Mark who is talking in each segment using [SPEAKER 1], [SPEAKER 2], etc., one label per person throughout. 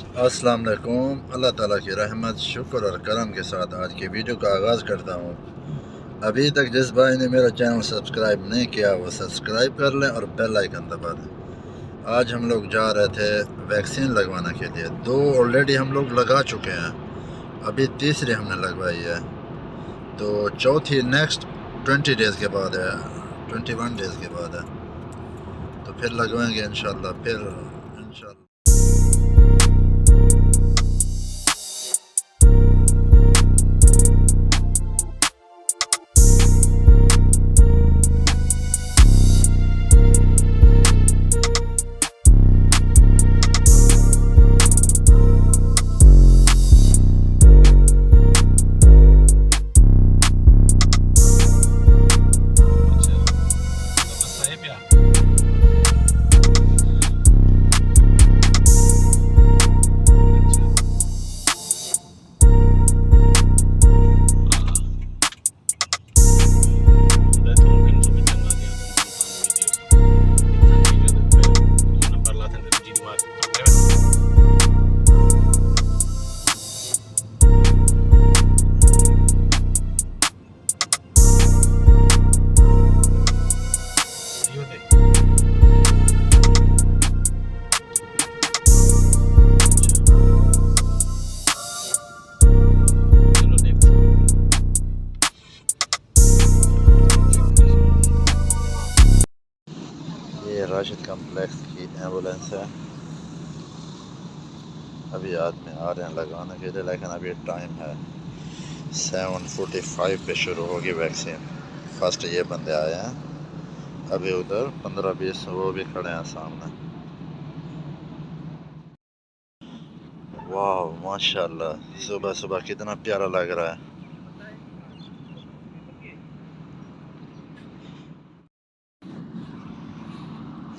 [SPEAKER 1] अस्सलाम वालेकुम। अल्लाह ताला की रहमत, शुक्र और करम के साथ आज की वीडियो का आगाज़ करता हूँ। अभी तक जिस भाई ने मेरा चैनल सब्सक्राइब नहीं किया वो सब्सक्राइब कर लें और बेल आइकन दबा दें। आज हम लोग जा रहे थे वैक्सीन लगवाने के लिए। 2 ऑलरेडी हम लोग लगा चुके हैं, अभी तीसरी हमने लगवाई है, तो चौथी नेक्स्ट 20 डेज़ के बाद है, 21 डेज़ के बाद है, तो फिर लगवाएंगे इंशाल्लाह। फिर इंशाल्लाह राशिद कम्प्लेक्स की एम्बुलेंस है। अभी आदमी आ रहे हैं लगाने के लिए, लेकिन अभी टाइम है 7:45 पे शुरू होगी वैक्सीन। फर्स्ट ये बंदे आए हैं, अभी उधर 15-20 वो भी खड़े हैं सामने। वाह माशाल्लाह, सुबह सुबह कितना प्यारा लग रहा है।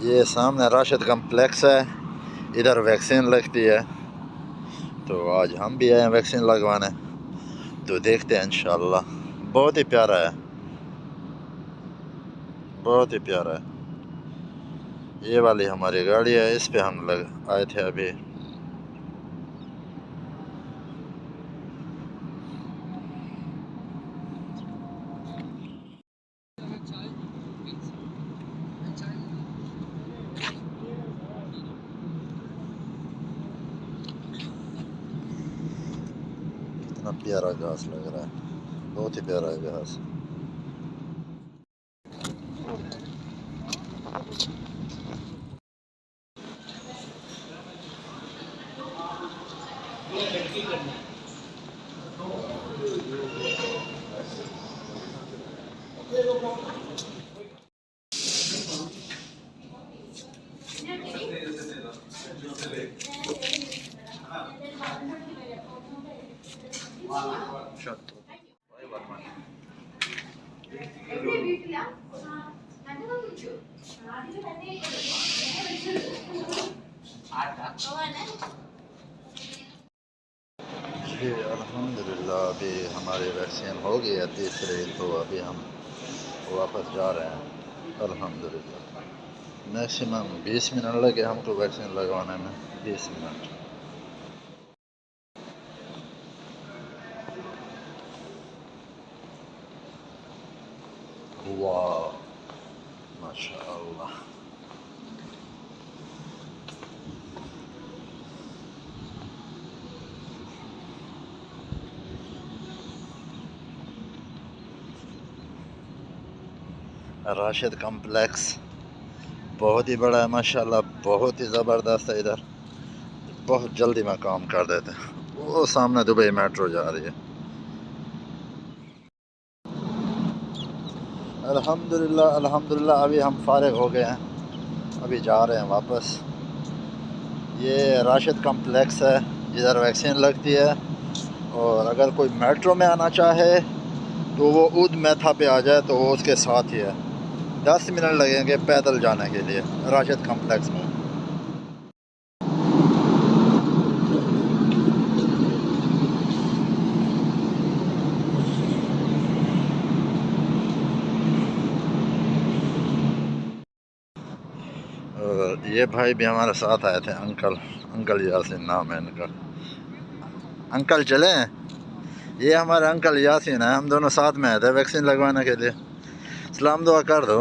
[SPEAKER 1] ये सामने राशिद कम्प्लेक्स है, इधर वैक्सीन लगती है, तो आज हम भी आए हैं वैक्सीन लगवाने, तो देखते हैं इंशाल्लाह। बहुत ही प्यारा है, बहुत ही प्यारा है। ये वाली हमारी गाड़ी है, इस पे हम आए थे अभी। कितना प्यारा घास लग रहा है, बहुत ही प्यारा है घास। जी अल्हम्दुलिल्लाह, अभी हमारी वैक्सीन हो गई है तीसरी, तो अभी हम वापस जा रहे हैं अल्हम्दुलिल्लाह। मैक्सिमम 20 मिनट लगे हमको वैक्सीन लगवाने में, 20 मिनट। वाह माशाअल्लाह। राशिद कम्प्लेक्स बहुत ही बड़ा है माशाल्लाह, बहुत ही ज़बरदस्त है। इधर बहुत जल्दी में काम कर देते हैं। वो सामने दुबई मेट्रो जा रही है। अल्हम्दुलिल्लाह अल्हम्दुलिल्लाह, अभी हम फारिग हो गए हैं, अभी जा रहे हैं वापस। ये राशिद कम्प्लेक्स है जिधर वैक्सीन लगती है, और अगर कोई मेट्रो में आना चाहे तो वो ऊद मैथा पे आ जाए, तो वो उसके साथ ही है। 10 मिनट लगेंगे पैदल जाने के लिए राशिद कम्प्लेक्स में। और ये भाई भी हमारे साथ आए थे, अंकल अंकल यासीन नाम है इनका। अंकल चले, ये हमारे अंकल यासीन है, हम दोनों साथ में आए थे वैक्सीन लगवाने के लिए। सलाम दुआ कर दो।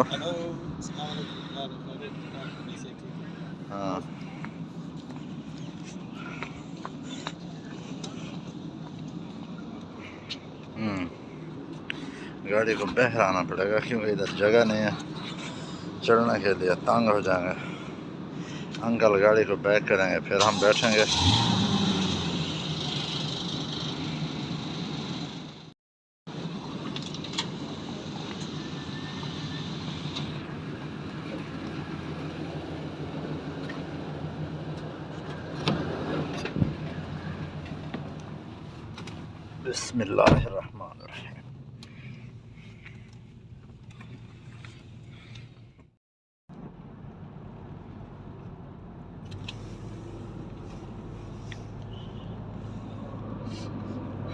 [SPEAKER 1] हाँ गाड़ी को बहराना पड़ेगा क्योंकि इधर जगह नहीं है चढ़ने के लिए, तंग हो जाएंगे। अंकल गाड़ी को बैक करेंगे फिर हम बैठेंगे। बिस्मिल्लाहिर्रहमानिर्रहीम।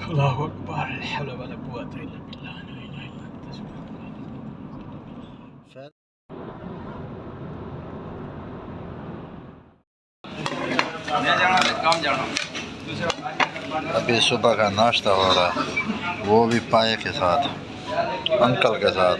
[SPEAKER 2] अल्लाहु अकबर, ला हौला वला कुव्वता इल्ला बिल्लाह, ला इलाहा इल्ला अंता।
[SPEAKER 1] अभी सुबह का नाश्ता हो रहा है, वो भी पाए के साथ, अंकल के साथ।